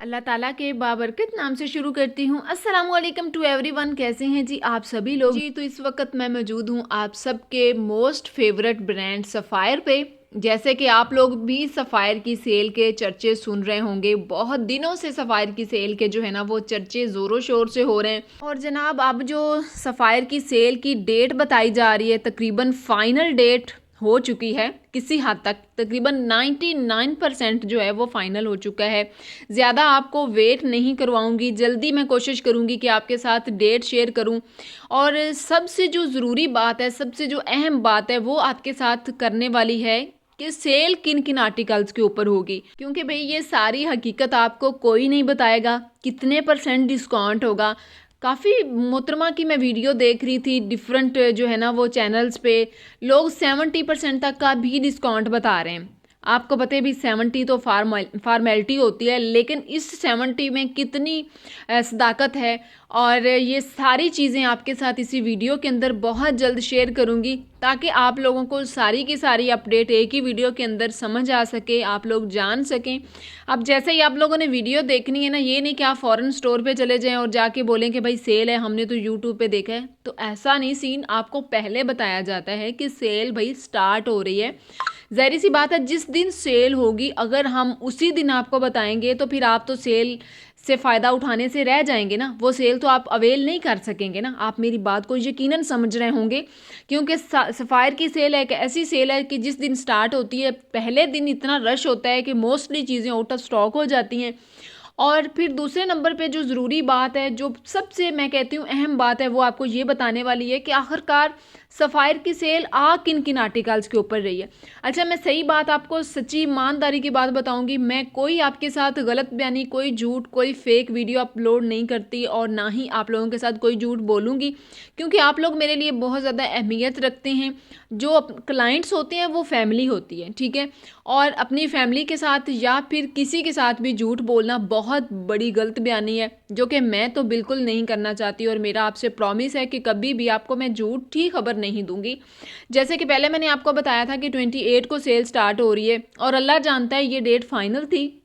अल्लाह ताला के बाबरकत नाम से शुरू करती हूँ। अस्सलाम वालेकुम टू एवरीवन। कैसे हैं जी आप सभी लोग? जी तो इस वक्त मैं मौजूद हूँ आप सबके मोस्ट फेवरेट ब्रांड सफ़ायर पे। जैसे कि आप लोग भी सफ़ायर की सेल के चर्चे सुन रहे होंगे, बहुत दिनों से सफ़ायर की सेल के जो है ना वो चर्चे ज़ोरों शोर से हो रहे हैं। और जनाब अब जो सफ़ायर की सेल की डेट बताई जा रही है, तकरीबन फाइनल डेट हो चुकी है। किसी हद तक तकरीबन 99% जो है वो फाइनल हो चुका है। ज़्यादा आपको वेट नहीं करवाऊंगी, जल्दी मैं कोशिश करूंगी कि आपके साथ डेट शेयर करूं। और सबसे जो ज़रूरी बात है, सबसे जो अहम बात है वो आपके साथ करने वाली है कि सेल किन किन आर्टिकल्स के ऊपर होगी। क्योंकि भाई ये सारी हकीकत आपको कोई नहीं बताएगा, कितने परसेंट डिस्काउंट होगा। काफ़ी मोहतरमा की मैं वीडियो देख रही थी डिफरेंट जो है ना वो चैनल्स पे, लोग 70% तक का भी डिस्काउंट बता रहे हैं। आपको पता है भी 70 तो फार्मेलिटी होती है, लेकिन इस 70 में कितनी सदाकत है। और ये सारी चीज़ें आपके साथ इसी वीडियो के अंदर बहुत जल्द शेयर करूँगी, ताकि आप लोगों को सारी की सारी अपडेट एक ही वीडियो के अंदर समझ आ सके, आप लोग जान सकें। अब जैसे ही आप लोगों ने वीडियो देखनी है ना, ये नहीं कि आप फ़ौरन स्टोर पे चले जाएं और जाके बोलें कि भाई सेल है, हमने तो यूट्यूब पे देखा है। तो ऐसा नहीं सीन, आपको पहले बताया जाता है कि सेल भाई स्टार्ट हो रही है। ज़ाहिर सी बात है, जिस दिन सेल होगी अगर हम उसी दिन आपको बताएंगे तो फिर आप तो सेल से फ़ायदा उठाने से रह जाएंगे ना, वो सेल तो आप अवेल नहीं कर सकेंगे ना। आप मेरी बात को यकीनन समझ रहे होंगे, क्योंकि सफ़ायर की सेल एक ऐसी सेल है कि जिस दिन स्टार्ट होती है पहले दिन इतना रश होता है कि मोस्टली चीज़ें आउट ऑफ स्टॉक हो जाती हैं। और फिर दूसरे नंबर पे जो ज़रूरी बात है, जो सबसे मैं कहती हूँ अहम बात है, वो आपको ये बताने वाली है कि आखिरकार सफ़ायर की सेल आ किन किन आर्टिकल्स के ऊपर रही है। अच्छा, मैं सही बात आपको सच्ची ईमानदारी की बात बताऊंगी, मैं कोई आपके साथ गलत बयानी, कोई झूठ, कोई फेक वीडियो अपलोड नहीं करती और ना ही आप लोगों के साथ कोई झूठ बोलूँगी, क्योंकि आप लोग मेरे लिए बहुत ज़्यादा अहमियत रखते हैं। जो क्लाइंट्स होते हैं वो फैमिली होती है, ठीक है। और अपनी फैमिली के साथ या फिर किसी के साथ भी झूठ बोलना बहुत बड़ी गलत बयानी है, जो कि मैं तो बिल्कुल नहीं करना चाहती। और मेरा आपसे प्रॉमिस है कि कभी भी आपको मैं झूठी खबर नहीं दूंगी। जैसे कि पहले मैंने आपको बताया था कि 28 को सेल स्टार्ट हो रही है, और अल्लाह जानता है ये डेट फाइनल थी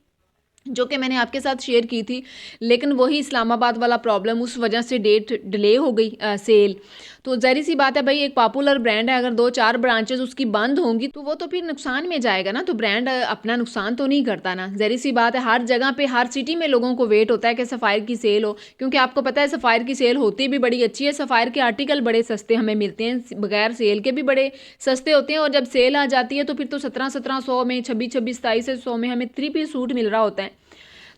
जो कि मैंने आपके साथ शेयर की थी, लेकिन वही इस्लामाबाद वाला प्रॉब्लम, उस वजह से डेट डिले हो गई सेल। तो ज़ाहिर सी बात है भाई, एक पॉपुलर ब्रांड है, अगर 2-4 ब्रांचेस उसकी बंद होंगी तो वो तो फिर नुकसान में जाएगा ना। तो ब्रांड अपना नुकसान तो नहीं करता ना। ज़ाहिर सी बात है, हर जगह पे हर सिटी में लोगों को वेट होता है कि सफ़ायर की सेल हो, क्योंकि आपको पता है सफ़ायर की सेल होती भी बड़ी अच्छी है। सफ़ायर के आर्टिकल बड़े सस्ते हमें मिलते हैं, बगैर सेल के भी बड़े सस्ते होते हैं। और जब सेल आ जाती है तो फिर तो 1700 में, 2600 में हमें 3 पीस सूट मिल रहा होता है।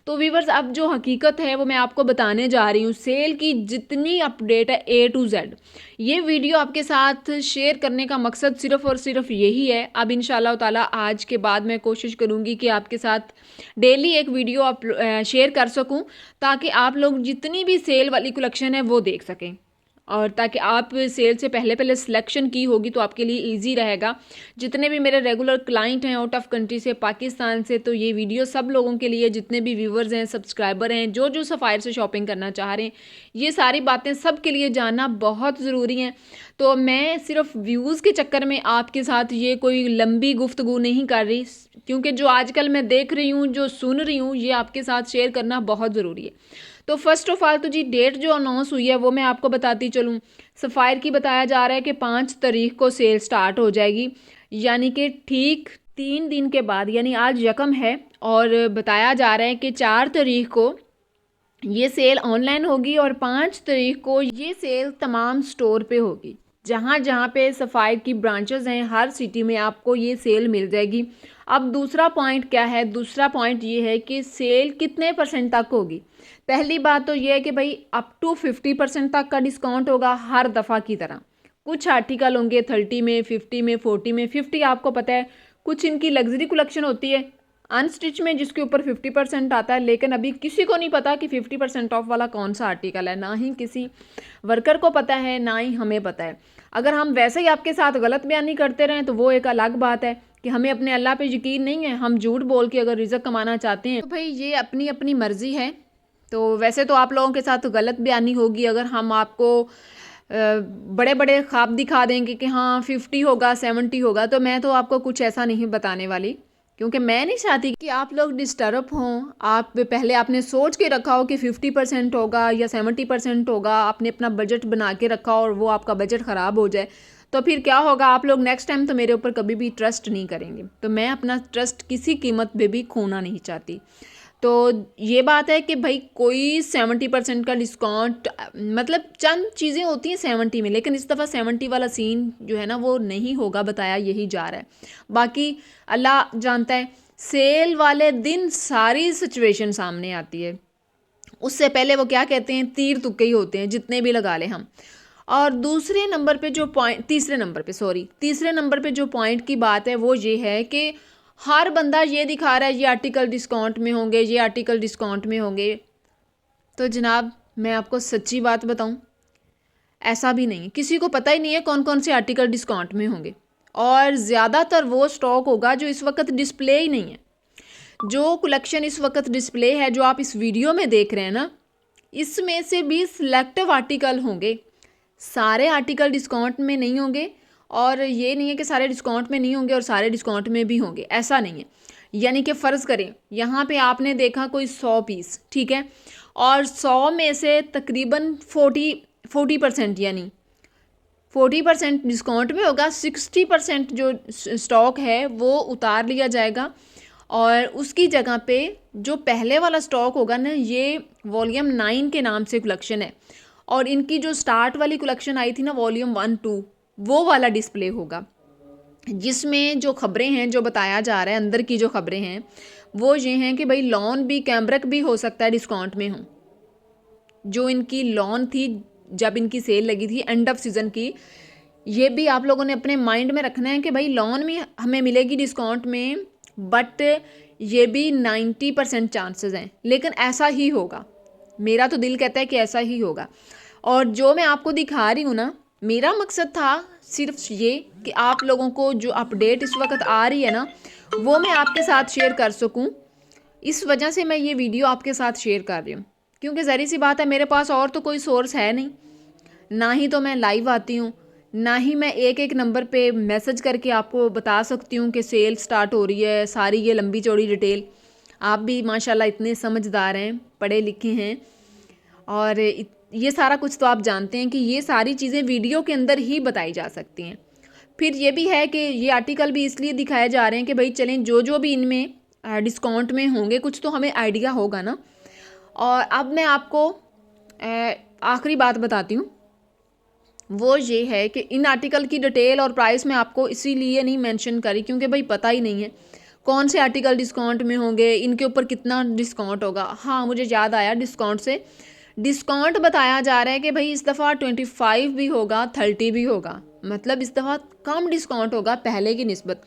तो वीवर्स, अब जो हकीकत है वो मैं आपको बताने जा रही हूँ। सेल की जितनी अपडेट है A to Z, ये वीडियो आपके साथ शेयर करने का मकसद सिर्फ़ और सिर्फ यही है। अब इंशाल्लाह ताला आज के बाद मैं कोशिश करूँगी कि आपके साथ डेली एक वीडियो शेयर कर सकूँ, ताकि आप लोग जितनी भी सेल वाली कलेक्शन है वो देख सकें, और ताकि आप सेल से पहले पहले सिलेक्शन की होगी तो आपके लिए इजी रहेगा। जितने भी मेरे रेगुलर क्लाइंट हैं आउट ऑफ कंट्री से, पाकिस्तान से, तो ये वीडियो सब लोगों के लिए, जितने भी व्यूवर्स हैं, सब्सक्राइबर हैं, जो जो सफ़ायर से शॉपिंग करना चाह रहे हैं, ये सारी बातें सब के लिए जानना बहुत ज़रूरी हैं। तो मैं सिर्फ व्यूज़ के चक्कर में आपके साथ ये कोई लंबी गुफ्तगू नहीं कर रही, क्योंकि जो आजकल मैं देख रही हूँ, जो सुन रही हूँ, ये आपके साथ शेयर करना बहुत ज़रूरी है। तो फर्स्ट ऑफ ऑल तो जी डेट जो अनाउंस हुई है वो मैं आपको बताती चलूँ। सफ़ायर की बताया जा रहा है कि 5 तारीख को सेल स्टार्ट हो जाएगी, यानी कि ठीक 3 दिन के बाद, यानी आज यकम है, और बताया जा रहा है कि 4 तारीख को ये सेल ऑनलाइन होगी और 5 तारीख को ये सेल तमाम स्टोर पे होगी। जहाँ जहाँ पे सफ़ायर की ब्रांचेस हैं, हर सिटी में आपको ये सेल मिल जाएगी। अब दूसरा पॉइंट क्या है? दूसरा पॉइंट ये है कि सेल कितने परसेंट तक होगी। पहली बात तो ये है कि भाई अप टू 50% तक का डिस्काउंट होगा, हर दफ़ा की तरह। कुछ आर्टिकल होंगे 30 में, 50 में, 40 में। 50 आपको पता है कुछ इनकी लग्जरी कलेक्शन होती है अनस्टिच में, जिसके ऊपर 50% आता है, लेकिन अभी किसी को नहीं पता कि 50% ऑफ वाला कौन सा आर्टिकल है। ना ही किसी वर्कर को पता है, ना ही हमें पता है। अगर हम वैसे ही आपके साथ गलत बयानी करते रहें तो वो एक अलग बात है कि हमें अपने अल्लाह पे यकीन नहीं है, हम झूठ बोल के अगर रिज़्क कमाना चाहते हैं तो भाई ये अपनी अपनी मर्ज़ी है। तो वैसे तो आप लोगों के साथ गलत बयानी होगी अगर हम आपको बड़े बड़े ख्वाब दिखा देंगे कि हाँ 50 होगा, 70 होगा, तो मैं तो आपको कुछ ऐसा नहीं बताने वाली। क्योंकि मैं नहीं चाहती कि आप लोग डिस्टर्ब हों। आप पहले आपने सोच के रखा हो कि 50% होगा या 70% होगा, आपने अपना बजट बना के रखा हो और वो आपका बजट ख़राब हो जाए, तो फिर क्या होगा, आप लोग नेक्स्ट टाइम तो मेरे ऊपर कभी भी ट्रस्ट नहीं करेंगे। तो मैं अपना ट्रस्ट किसी कीमत पे भी खोना नहीं चाहती। तो ये बात है कि भाई कोई 70% का डिस्काउंट, मतलब चंद चीज़ें होती हैं 70 में, लेकिन इस दफ़ा 70 वाला सीन जो है ना वो नहीं होगा, बताया यही जा रहा है। बाकी अल्लाह जानता है, सेल वाले दिन सारी सिचुएशन सामने आती है। उससे पहले वो क्या कहते हैं, तीर तुक्के ही होते हैं, जितने भी लगा लें हम। और दूसरे नंबर पे जो पॉइंट, तीसरे नंबर पे जो पॉइंट की बात है वो ये है कि हर बंदा ये दिखा रहा है ये आर्टिकल डिस्काउंट में होंगे, ये आर्टिकल डिस्काउंट में होंगे। तो जनाब मैं आपको सच्ची बात बताऊं, ऐसा भी नहीं है। किसी को पता ही नहीं है कौन कौन से आर्टिकल डिस्काउंट में होंगे, और ज़्यादातर वो स्टॉक होगा जो इस वक्त डिस्प्ले ही नहीं है। जो कलेक्शन इस वक्त डिस्प्ले है, जो आप इस वीडियो में देख रहे हैं ना, इसमें से भी सिलेक्टिव आर्टिकल होंगे। सारे आर्टिकल डिस्काउंट में नहीं होंगे, और ये नहीं है कि सारे डिस्काउंट में नहीं होंगे और सारे डिस्काउंट में भी होंगे, ऐसा नहीं है। यानी कि फ़र्ज़ करें यहाँ पे आपने देखा कोई 100 पीस, ठीक है, और 100 में से तकरीबन 40% यानी 40% डिस्काउंट में होगा। 60% जो स्टॉक है वो उतार लिया जाएगा, और उसकी जगह पे जो पहले वाला स्टॉक होगा ना, ये वॉल्यूम 9 के नाम से कलेक्शन है, और इनकी जो स्टार्ट वाली कलेक्शन आई थी ना, वॉल्यूम 1, 2, वो वाला डिस्प्ले होगा, जिसमें जो खबरें हैं, जो बताया जा रहा है अंदर की जो खबरें हैं वो ये हैं कि भाई लॉन भी, कैमब्रिक भी हो सकता है डिस्काउंट में हो। जो इनकी लॉन थी जब इनकी सेल लगी थी एंड ऑफ सीज़न की, ये भी आप लोगों ने अपने माइंड में रखना है कि भाई लॉन में हमें मिलेगी डिस्काउंट में, बट ये भी 90% चांसेस हैं, लेकिन ऐसा ही होगा। मेरा तो दिल कहता है कि ऐसा ही होगा। और जो मैं आपको दिखा रही हूँ ना, मेरा मकसद था सिर्फ ये कि आप लोगों को जो अपडेट इस वक्त आ रही है ना, वो मैं आपके साथ शेयर कर सकूँ। इस वजह से मैं ये वीडियो आपके साथ शेयर कर रही हूँ, क्योंकि ज़ाहिर सी बात है मेरे पास और तो कोई सोर्स है नहीं, ना ही तो मैं लाइव आती हूँ, ना ही मैं एक एक नंबर पे मैसेज करके आपको बता सकती हूँ कि सेल स्टार्ट हो रही है, सारी ये लंबी चौड़ी डिटेल। आप भी माशाल्लाह इतने समझदार हैं, पढ़े लिखे हैं, और ये सारा कुछ तो आप जानते हैं कि ये सारी चीज़ें वीडियो के अंदर ही बताई जा सकती हैं। फिर ये भी है कि ये आर्टिकल भी इसलिए दिखाए जा रहे हैं कि भाई चलें, जो जो भी इनमें डिस्काउंट में होंगे कुछ तो हमें आइडिया होगा ना। और अब मैं आपको आखिरी बात बताती हूँ, वो ये है कि इन आर्टिकल की डिटेल और प्राइस मैं आपको इसीलिए नहीं मेंशन करी क्योंकि भाई पता ही नहीं है कौन से आर्टिकल डिस्काउंट में होंगे, इनके ऊपर कितना डिस्काउंट होगा। हाँ, मुझे याद आया, डिस्काउंट से डिस्काउंट बताया जा रहा है कि भाई इस दफ़ा 25 भी होगा, 30 भी होगा, मतलब इस दफ़ा कम डिस्काउंट होगा पहले की निस्बत।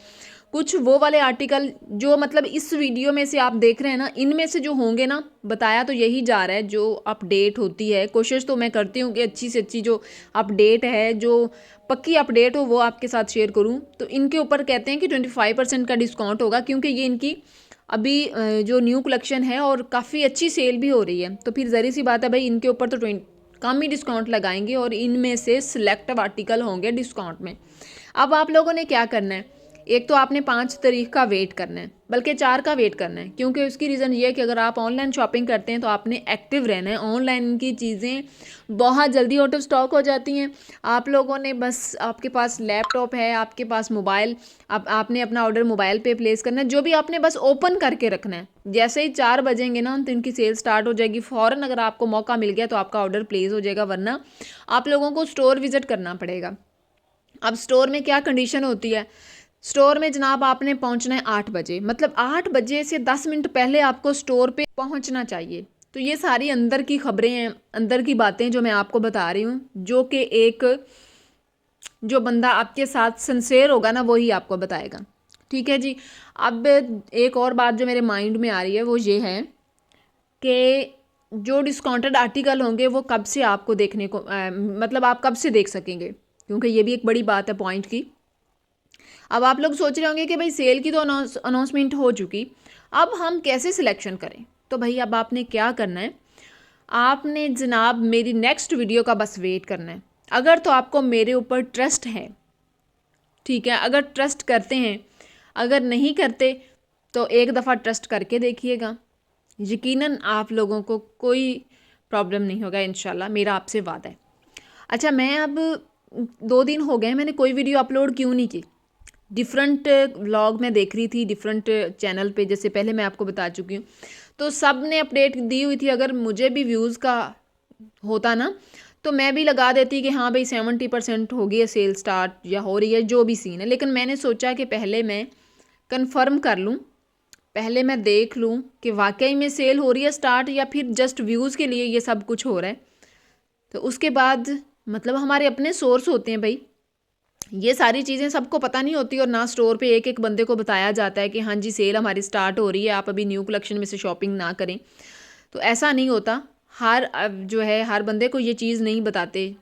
कुछ वो वाले आर्टिकल जो मतलब इस वीडियो में से आप देख रहे हैं ना, इनमें से जो होंगे ना, बताया तो यही जा रहा है, जो अपडेट होती है, कोशिश तो मैं करती हूँ कि अच्छी से अच्छी जो अपडेट है, जो पक्की अपडेट हो, वो आपके साथ शेयर करूँ। तो इनके ऊपर कहते हैं कि 25% का डिस्काउंट होगा, क्योंकि ये इनकी अभी जो न्यू कलेक्शन है और काफ़ी अच्छी सेल भी हो रही है। तो फिर ज़री सी बात है भाई, इनके ऊपर तो कम ही डिस्काउंट लगाएंगे, और इनमें से सिलेक्टिव आर्टिकल होंगे डिस्काउंट में। अब आप लोगों ने क्या करना है, एक तो आपने 5 तारीख का वेट करना है, बल्कि 4 का वेट करना है, क्योंकि उसकी रीज़न ये है कि अगर आप ऑनलाइन शॉपिंग करते हैं तो आपने एक्टिव रहना है। ऑनलाइन की चीज़ें बहुत जल्दी आउट ऑफ स्टॉक हो जाती हैं। आप लोगों ने बस, आपके पास लैपटॉप है, आपके पास मोबाइल, आपने अपना ऑर्डर मोबाइल पे प्लेस करना है, जो भी आपने बस ओपन करके रखना है। जैसे ही 4 बजेंगे ना तो इनकी सेल स्टार्ट हो जाएगी, फ़ौरन अगर आपको मौका मिल गया तो आपका ऑर्डर प्लेस हो जाएगा, वरना आप लोगों को स्टोर विज़िट करना पड़ेगा। अब स्टोर में क्या कंडीशन होती है, स्टोर में जनाब आपने पहुंचना है 8 बजे, मतलब 8 बजे से 10 मिनट पहले आपको स्टोर पे पहुंचना चाहिए। तो ये सारी अंदर की खबरें हैं, अंदर की बातें जो मैं आपको बता रही हूँ, जो कि एक जो बंदा आपके साथ सिंसेयर होगा ना, वही आपको बताएगा। ठीक है जी। अब एक और बात जो मेरे माइंड में आ रही है वो ये है कि जो डिस्काउंटेड आर्टिकल होंगे वो कब से आपको देखने को मतलब आप कब से देख सकेंगे, क्योंकि ये भी एक बड़ी बात है पॉइंट की। अब आप लोग सोच रहे होंगे कि भाई सेल की तो अनाउंसमेंट हो चुकी, अब हम कैसे सिलेक्शन करें। तो भाई अब आपने क्या करना है, आपने जनाब मेरी नेक्स्ट वीडियो का बस वेट करना है। अगर तो आपको मेरे ऊपर ट्रस्ट है, ठीक है, अगर ट्रस्ट करते हैं, अगर नहीं करते तो एक दफ़ा ट्रस्ट करके देखिएगा, यकीनन आप लोगों को कोई प्रॉब्लम नहीं होगा इंशाल्लाह, मेरा आपसे वादा है। अच्छा, मैं अब 2 दिन हो गए मैंने कोई वीडियो अपलोड क्यों नहीं की। डिफरेंट व्लॉग मैं देख रही थी डिफरेंट चैनल पे, जैसे पहले मैं आपको बता चुकी हूँ, तो सब ने अपडेट दी हुई थी। अगर मुझे भी व्यूज़ का होता ना तो मैं भी लगा देती कि हाँ भाई 70% हो गई है सेल स्टार्ट या हो रही है, जो भी सीन है। लेकिन मैंने सोचा कि पहले मैं कंफर्म कर लूँ, पहले मैं देख लूँ कि वाकई में सेल हो रही है स्टार्ट या फिर जस्ट व्यूज़ के लिए ये सब कुछ हो रहा है। तो उसके बाद मतलब हमारे अपने सोर्स होते हैं भाई, ये सारी चीज़ें सबको पता नहीं होती और ना स्टोर पे एक एक बंदे को बताया जाता है कि हाँ जी सेल हमारी स्टार्ट हो रही है, आप अभी न्यू कलेक्शन में से शॉपिंग ना करें। तो ऐसा नहीं होता, हर जो है हर बंदे को ये चीज़ नहीं बताते।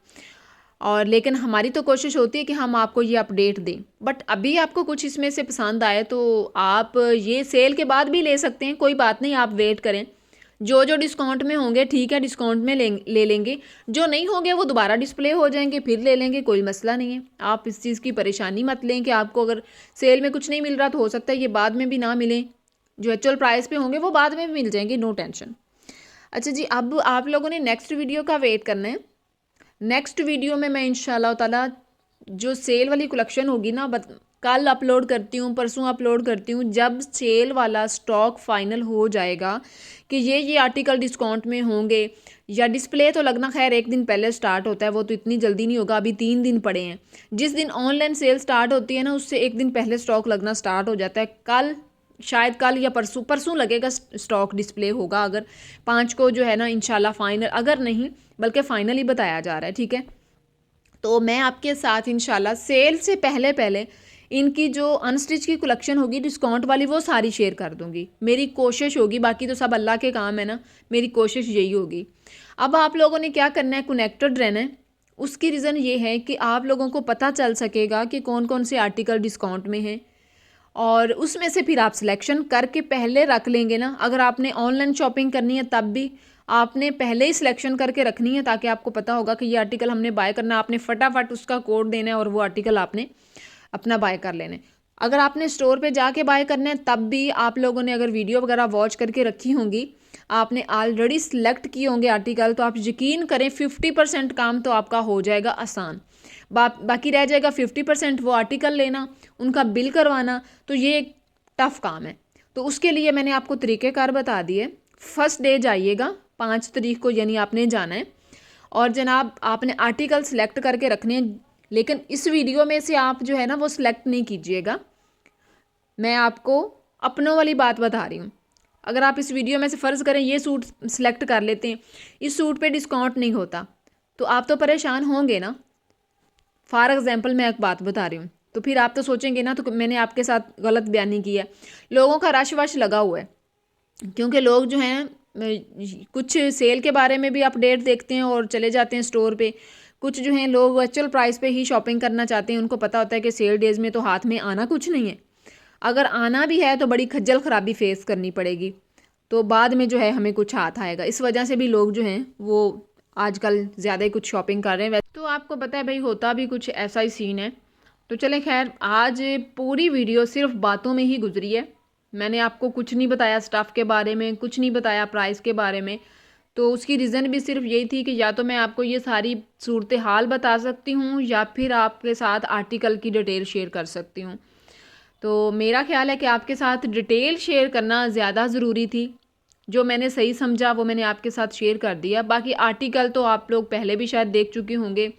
और लेकिन हमारी तो कोशिश होती है कि हम आपको ये अपडेट दें। बट अभी आपको कुछ इसमें से पसंद आए तो आप ये सेल के बाद भी ले सकते हैं, कोई बात नहीं, आप वेट करें। जो जो डिस्काउंट में होंगे ठीक है, डिस्काउंट में ले लेंगे, जो नहीं होंगे वो दोबारा डिस्प्ले हो जाएंगे, फिर ले लेंगे, कोई मसला नहीं है। आप इस चीज़ की परेशानी मत लें कि आपको अगर सेल में कुछ नहीं मिल रहा तो हो सकता है ये बाद में भी ना मिलें, जो एक्चुअल प्राइस पे होंगे वो बाद में भी मिल जाएंगे, नो टेंशन। अच्छा जी, अब आप लोगों ने नेक्स्ट वीडियो का वेट करना है। नेक्स्ट वीडियो में मैं इंशाल्लाह ताला जो सेल वाली कलेक्शन होगी ना, कल अपलोड करती हूँ, परसों अपलोड करती हूँ, जब सेल वाला स्टॉक फाइनल हो जाएगा कि ये आर्टिकल डिस्काउंट में होंगे या डिस्प्ले तो लगना खैर एक दिन पहले स्टार्ट होता है, वो तो इतनी जल्दी नहीं होगा, अभी 3 दिन पड़े हैं। जिस दिन ऑनलाइन सेल स्टार्ट होती है ना उससे एक दिन पहले स्टॉक लगना स्टार्ट हो जाता है। कल शायद कल या परसों परसों लगेगा स्टॉक डिस्प्ले होगा, अगर 5 को जो है ना इंशाल्लाह फाइनल, अगर नहीं बल्कि फाइनल ही बताया जा रहा है, ठीक है। तो मैं आपके साथ इंशाल्लाह सेल से पहले पहले इनकी जो अनस्टिच की कलेक्शन होगी डिस्काउंट वाली वो सारी शेयर कर दूंगी, मेरी कोशिश होगी, बाकी तो सब अल्लाह के काम है ना, मेरी कोशिश यही होगी। अब आप लोगों ने क्या करना है, कनेक्टेड रहना है। उसकी रीज़न ये है कि आप लोगों को पता चल सकेगा कि कौन कौन से आर्टिकल डिस्काउंट में हैं और उसमें से फिर आप सिलेक्शन करके पहले रख लेंगे ना। अगर आपने ऑनलाइन शॉपिंग करनी है तब भी आपने पहले ही सिलेक्शन करके रखनी है, ताकि आपको पता होगा कि ये आर्टिकल हमने बाय करना है, आपने फटाफट उसका कोड देना है और वो आर्टिकल आपने अपना बाय कर लेना है। अगर आपने स्टोर पे जाके बाय करना है तब भी आप लोगों ने अगर वीडियो वगैरह वॉच करके रखी होंगी, आपने ऑलरेडी सिलेक्ट किए होंगे आर्टिकल, तो आप यकीन करें 50% काम तो आपका हो जाएगा आसान। बाकी रह जाएगा 50% वो आर्टिकल लेना, उनका बिल करवाना, तो ये एक टफ़ काम है। तो उसके लिए मैंने आपको तरीक़ेकार बता दिए। फर्स्ट डे जाइएगा 5 तारीख को, यानी आपने जाना है और जनाब आपने आर्टिकल सेलेक्ट करके रखने हैं। लेकिन इस वीडियो में से आप जो है ना वो सिलेक्ट नहीं कीजिएगा, मैं आपको अपनों वाली बात बता रही हूँ। अगर आप इस वीडियो में से फ़र्ज़ करें ये सूट सिलेक्ट कर लेते हैं, इस सूट पे डिस्काउंट नहीं होता, तो आप तो परेशान होंगे ना। फॉर एग्ज़ाम्पल मैं एक बात बता रही हूँ, तो फिर आप तो सोचेंगे ना तो मैंने आपके साथ गलत बयानी की है। लोगों का रश वश लगा हुआ है, क्योंकि लोग जो हैं कुछ सेल के बारे में भी अपडेट देखते हैं और चले जाते हैं स्टोर पे, कुछ जो हैं लोग एक्चुअल प्राइस पे ही शॉपिंग करना चाहते हैं। उनको पता होता है कि सेल डेज़ में तो हाथ में आना कुछ नहीं है, अगर आना भी है तो बड़ी खज्जल ख़राबी फेस करनी पड़ेगी, तो बाद में जो है हमें कुछ हाथ आएगा। इस वजह से भी लोग जो हैं वो आजकल ज़्यादा ही कुछ शॉपिंग कर रहे हैं। तो आपको पता है भाई होता भी कुछ ऐसा ही सीन है। तो चलें खैर, आज पूरी वीडियो सिर्फ बातों में ही गुजरी है, मैंने आपको कुछ नहीं बताया स्टफ़ के बारे में, कुछ नहीं बताया प्राइस के बारे में। तो उसकी रीज़न भी सिर्फ यही थी कि या तो मैं आपको ये सारी सूरत हाल बता सकती हूँ या फिर आपके साथ आर्टिकल की डिटेल शेयर कर सकती हूँ। तो मेरा ख्याल है कि आपके साथ डिटेल शेयर करना ज़्यादा ज़रूरी थी। जो मैंने सही समझा वो मैंने आपके साथ शेयर कर दिया। बाकी आर्टिकल तो आप लोग पहले भी शायद देख चुके होंगे,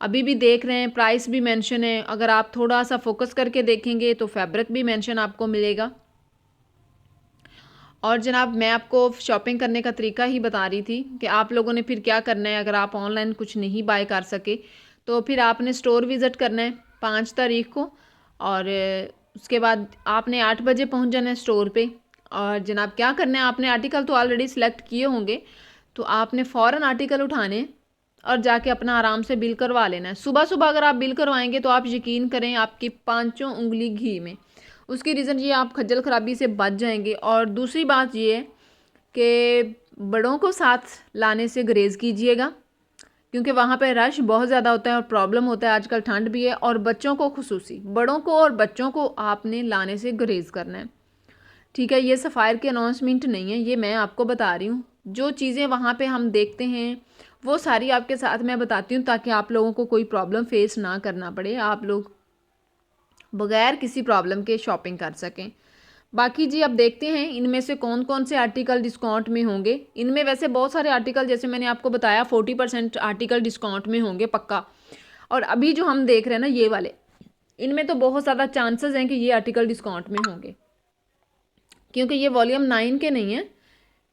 अभी भी देख रहे हैं, प्राइस भी मेंशन है। अगर आप थोड़ा सा फोकस करके देखेंगे तो फैब्रिक भी मेंशन आपको मिलेगा। और जनाब मैं आपको शॉपिंग करने का तरीका ही बता रही थी कि आप लोगों ने फिर क्या करना है। अगर आप ऑनलाइन कुछ नहीं बाय कर सके तो फिर आपने स्टोर विज़िट करना है 5 तारीख को, और उसके बाद आपने 8 बजे पहुंच जाना है स्टोर पे। और जनाब क्या करना है, आपने आर्टिकल तो ऑलरेडी सेलेक्ट किए होंगे, तो आपने फ़ौरन आर्टिकल उठाने और जाके अपना आराम से बिल करवा लेना है। सुबह सुबह अगर आप बिल करवाएंगे तो आप यकीन करें आपकी 5 उंगली घी में। उसकी रीज़न ये, आप खज्जल ख़राबी से बच जाएंगे। और दूसरी बात ये है कि बड़ों को साथ लाने से गुरेज़ कीजिएगा, क्योंकि वहाँ पे रश बहुत ज़्यादा होता है और प्रॉब्लम होता है, आजकल ठंड भी है। और बच्चों को खुसूसी, बड़ों को और बच्चों को आपने लाने से गुरेज़ करना है। ठीक है, ये सफ़ायर की अनाउंसमेंट नहीं है, ये मैं आपको बता रही हूँ। जो चीज़ें वहाँ पे हम देखते हैं वो सारी आपके साथ मैं बताती हूँ, ताकि आप लोगों को कोई प्रॉब्लम फेस ना करना पड़े, आप लोग बगैर किसी प्रॉब्लम के शॉपिंग कर सकें। बाकी जी अब देखते हैं इनमें से कौन कौन से आर्टिकल डिस्काउंट में होंगे। इनमें वैसे बहुत सारे आर्टिकल, जैसे मैंने आपको बताया 40% आर्टिकल डिस्काउंट में होंगे पक्का। और अभी जो हम देख रहे हैं ना ये वाले, इनमें तो बहुत ज़्यादा चांसेस हैं कि ये आर्टिकल डिस्काउंट में होंगे, क्योंकि ये वॉल्यूम 9 के नहीं हैं,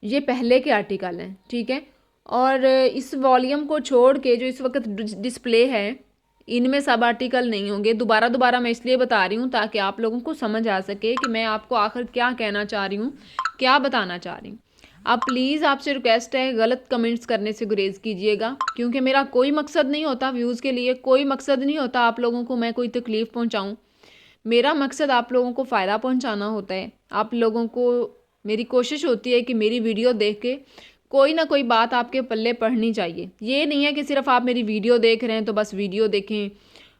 ये पहले के आर्टिकल हैं। ठीक है, और इस वॉल्यूम को छोड़ के जो इस वक्त डिस्प्ले है, इनमें सब आर्टिकल नहीं होंगे। दोबारा दोबारा मैं इसलिए बता रही हूँ ताकि आप लोगों को समझ आ सके कि मैं आपको आखिर क्या कहना चाह रही हूँ, क्या बताना चाह रही हूँ। आप प्लीज़, आपसे रिक्वेस्ट है, गलत कमेंट्स करने से गुरेज कीजिएगा, क्योंकि मेरा कोई मकसद नहीं होता व्यूज़ के लिए, कोई मकसद नहीं होता आप लोगों को मैं कोई तकलीफ़ पहुँचाऊँ। मेरा मकसद आप लोगों को फ़ायदा पहुँचाना होता है। आप लोगों को मेरी कोशिश होती है कि मेरी वीडियो देख के कोई ना कोई बात आपके पल्ले पढ़नी चाहिए। ये नहीं है कि सिर्फ आप मेरी वीडियो देख रहे हैं तो बस वीडियो देखें,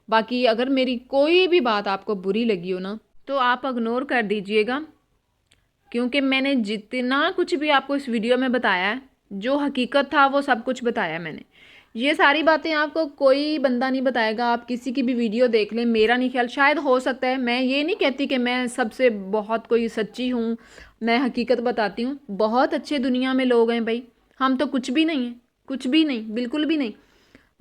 बाकी अगर मेरी कोई भी बात आपको बुरी लगी हो ना तो आप इग्नोर कर दीजिएगा, क्योंकि मैंने जितना कुछ भी आपको इस वीडियो में बताया है, जो हकीकत था वो सब कुछ बताया मैंने। ये सारी बातें आपको कोई बंदा नहीं बताएगा। आप किसी की भी वीडियो देख लें, मेरा नहीं ख्याल, शायद हो सकता है, मैं ये नहीं कहती कि मैं सबसे बहुत कोई सच्ची हूँ, मैं हकीकत बताती हूँ। बहुत अच्छे दुनिया में लोग हैं भाई, हम तो कुछ भी नहीं हैं, कुछ भी नहीं, बिल्कुल भी नहीं।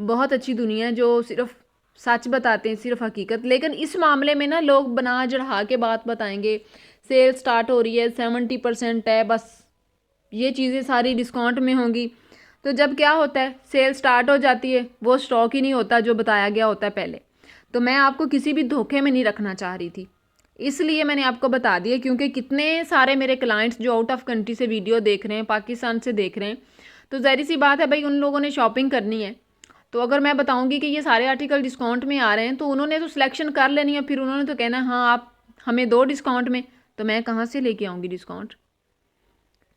बहुत अच्छी दुनिया है जो सिर्फ सच बताते हैं, सिर्फ हकीकत। लेकिन इस मामले में ना लोग बना चढ़ा के बात बताएंगे, सेल स्टार्ट हो रही है, 70% है, बस ये चीज़ें सारी डिस्काउंट में होंगी। तो जब क्या होता है, सेल स्टार्ट हो जाती है, वो स्टॉक ही नहीं होता जो बताया गया होता है पहले। तो मैं आपको किसी भी धोखे में नहीं रखना चाह रही थी, इसलिए मैंने आपको बता दिया। क्योंकि कितने सारे मेरे क्लाइंट्स जो आउट ऑफ कंट्री से वीडियो देख रहे हैं, पाकिस्तान से देख रहे हैं, तो ज़ाहिर सी बात है भाई, उन लोगों ने शॉपिंग करनी है। तो अगर मैं बताऊंगी कि ये सारे आर्टिकल डिस्काउंट में आ रहे हैं, तो उन्होंने तो सिलेक्शन कर लेनी है, फिर उन्होंने तो कहना हाँ आप हमें दो डिस्काउंट में, तो मैं कहाँ से लेके आऊँगी डिस्काउंट।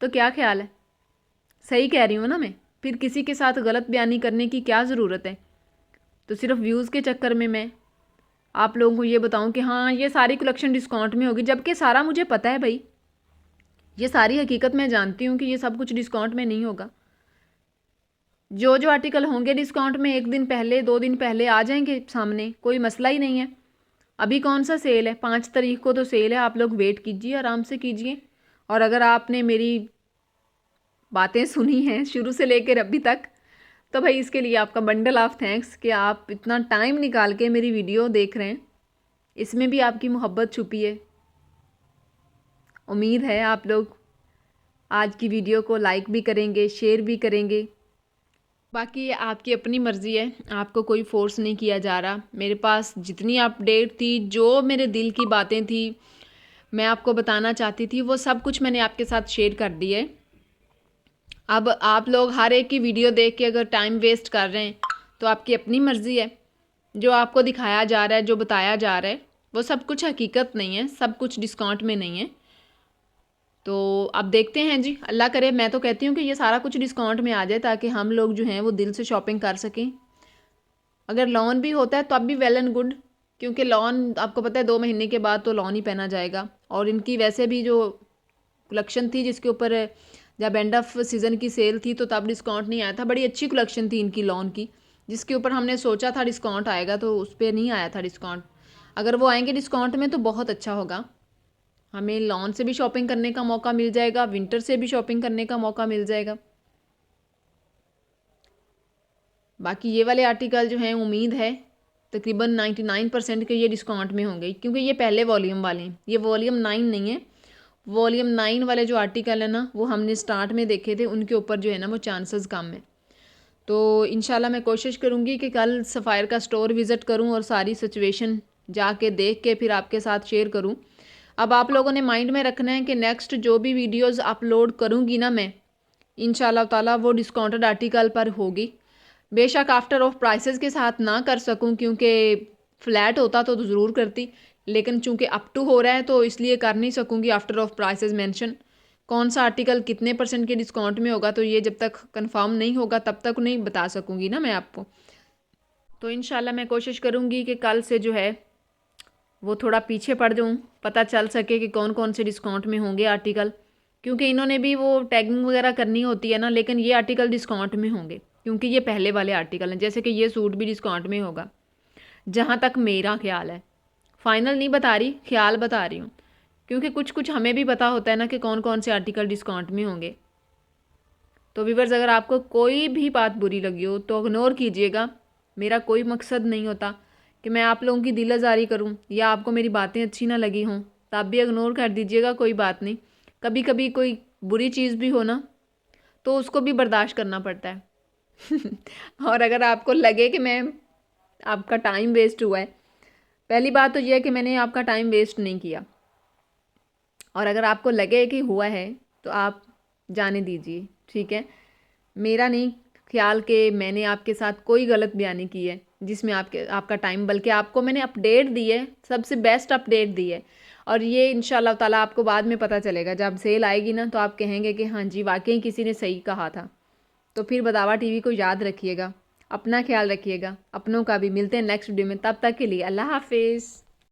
तो क्या ख्याल है, सही कह रही हूँ ना मैं? फिर किसी के साथ गलत बयानी करने की क्या ज़रूरत है? तो सिर्फ व्यूज़ के चक्कर में मैं आप लोगों को ये बताऊं कि हाँ ये सारी कलेक्शन डिस्काउंट में होगी, जबकि सारा मुझे पता है भाई, ये सारी हकीकत मैं जानती हूँ कि ये सब कुछ डिस्काउंट में नहीं होगा। जो जो आर्टिकल होंगे डिस्काउंट में, एक दिन पहले 2 दिन पहले आ जाएंगे सामने, कोई मसला ही नहीं है। अभी कौन सा सेल है, 5 तारीख को तो सेल है, आप लोग वेट कीजिए, आराम से कीजिए। और अगर आपने मेरी बातें सुनी हैं शुरू से लेकर अभी तक, तो भाई इसके लिए आपका बंडल ऑफ थैंक्स कि आप इतना टाइम निकाल के मेरी वीडियो देख रहे हैं। इसमें भी आपकी मोहब्बत छुपी है। उम्मीद है आप लोग आज की वीडियो को लाइक भी करेंगे, शेयर भी करेंगे। बाकी ये आपकी अपनी मर्ज़ी है, आपको कोई फोर्स नहीं किया जा रहा। मेरे पास जितनी अपडेट थी, जो मेरे दिल की बातें थी, मैं आपको बताना चाहती थी, वो सब कुछ मैंने आपके साथ शेयर कर दिया है। अब आप लोग हर एक की वीडियो देख के अगर टाइम वेस्ट कर रहे हैं तो आपकी अपनी मर्ज़ी है। जो आपको दिखाया जा रहा है, जो बताया जा रहा है, वो सब कुछ हकीकत नहीं है, सब कुछ डिस्काउंट में नहीं है। तो अब देखते हैं जी, अल्लाह करे। मैं तो कहती हूँ कि ये सारा कुछ डिस्काउंट में आ जाए, ताकि हम लोग जो हैं वो दिल से शॉपिंग कर सकें। अगर लॉन भी होता है तो अब भी वेल एंड गुड, क्योंकि लॉन आपको पता है 2 महीने के बाद तो लॉन ही पहना जाएगा। और इनकी वैसे भी जो कलेक्शन थी जिसके ऊपर जब एंड ऑफ सीज़न की सेल थी तो तब डिस्काउंट नहीं आया था, बड़ी अच्छी कलेक्शन थी इनकी लॉन की, जिसके ऊपर हमने सोचा था डिस्काउंट आएगा, तो उस पर नहीं आया था डिस्काउंट। अगर वो आएंगे डिस्काउंट में तो बहुत अच्छा होगा, हमें लॉन से भी शॉपिंग करने का मौका मिल जाएगा, विंटर से भी शॉपिंग करने का मौका मिल जाएगा। बाकी ये वाले आर्टिकल जो हैं, उम्मीद है तकरीबन 99% के ये डिस्काउंट में होंगे, क्योंकि ये पहले वॉल्यूम वाले हैं, ये वॉल्यूम 9 नहीं है। वॉल्यूम 9 वाले जो आर्टिकल है ना, वो हमने स्टार्ट में देखे थे, उनके ऊपर जो है ना वो चांसेस कम है। तो इंशाल्लाह मैं कोशिश करूँगी कि कल सफ़ायर का स्टोर विज़िट करूँ और सारी सिचुएशन जाके देख के फिर आपके साथ शेयर करूँ। अब आप लोगों ने माइंड में रखना है कि नेक्स्ट जो भी वीडियोज़ अपलोड करूँगी ना मैं, इंशाल्लाह ताला वो डिस्काउंटेड आर्टिकल पर होगी। बेशक आफ्टर ऑफ प्राइसेस के साथ ना कर सकूं, क्योंकि फ्लैट होता तो ज़रूर करती, लेकिन चूंकि अप टू हो रहा है तो इसलिए कर नहीं सकूंगी आफ्टर ऑफ प्राइसेस मेंशन। कौन सा आर्टिकल कितने % के डिस्काउंट में होगा, तो ये जब तक कंफर्म नहीं होगा तब तक नहीं बता सकूंगी ना मैं आपको। तो इंशाल्लाह मैं कोशिश करूंगी कि कल से जो है वो थोड़ा पीछे पड़ जाऊँ, पता चल सके कि कौन कौन से डिस्काउंट में होंगे आर्टिकल, क्योंकि इन्होंने भी वो टैगिंग वगैरह करनी होती है ना, लेकिन ये आर्टिकल डिस्काउंट में होंगे क्योंकि ये पहले वाले आर्टिकल हैं। जैसे कि ये सूट भी डिस्काउंट में होगा, जहाँ तक मेरा ख्याल है। फाइनल नहीं बता रही, ख्याल बता रही हूँ, क्योंकि कुछ कुछ हमें भी पता होता है ना कि कौन कौन से आर्टिकल डिस्काउंट में होंगे। तो व्यूअर्स, अगर आपको कोई भी बात बुरी लगी हो तो इग्नोर कीजिएगा। मेरा कोई मकसद नहीं होता कि मैं आप लोगों की दिल आज़ारी करूं या आपको मेरी बातें अच्छी ना लगी हों, तो आप भी इग्नोर कर दीजिएगा, कोई बात नहीं। कभी कभी कोई बुरी चीज़ भी हो ना, तो उसको भी बर्दाश्त करना पड़ता है। और अगर आपको लगे कि मैं आपका टाइम वेस्ट हुआ है, पहली बात तो यह है कि मैंने आपका टाइम वेस्ट नहीं किया, और अगर आपको लगे कि हुआ है तो आप जाने दीजिए, ठीक है। मेरा नहीं ख्याल कि मैंने आपके साथ कोई गलत बयानी की है जिसमें आपका टाइम, बल्कि आपको मैंने अपडेट दी है, सबसे बेस्ट अपडेट दी है। और ये इंशाल्लाह ताला आपको बाद में पता चलेगा, जब सेल आएगी ना तो आप कहेंगे कि हाँ जी वाकई किसी ने सही कहा था। तो फिर बदावा टीवी को याद रखिएगा, अपना ख्याल रखिएगा, अपनों का भी। मिलते हैं नेक्स्ट वीडियो में, तब तक के लिए अल्लाह हाफिज़।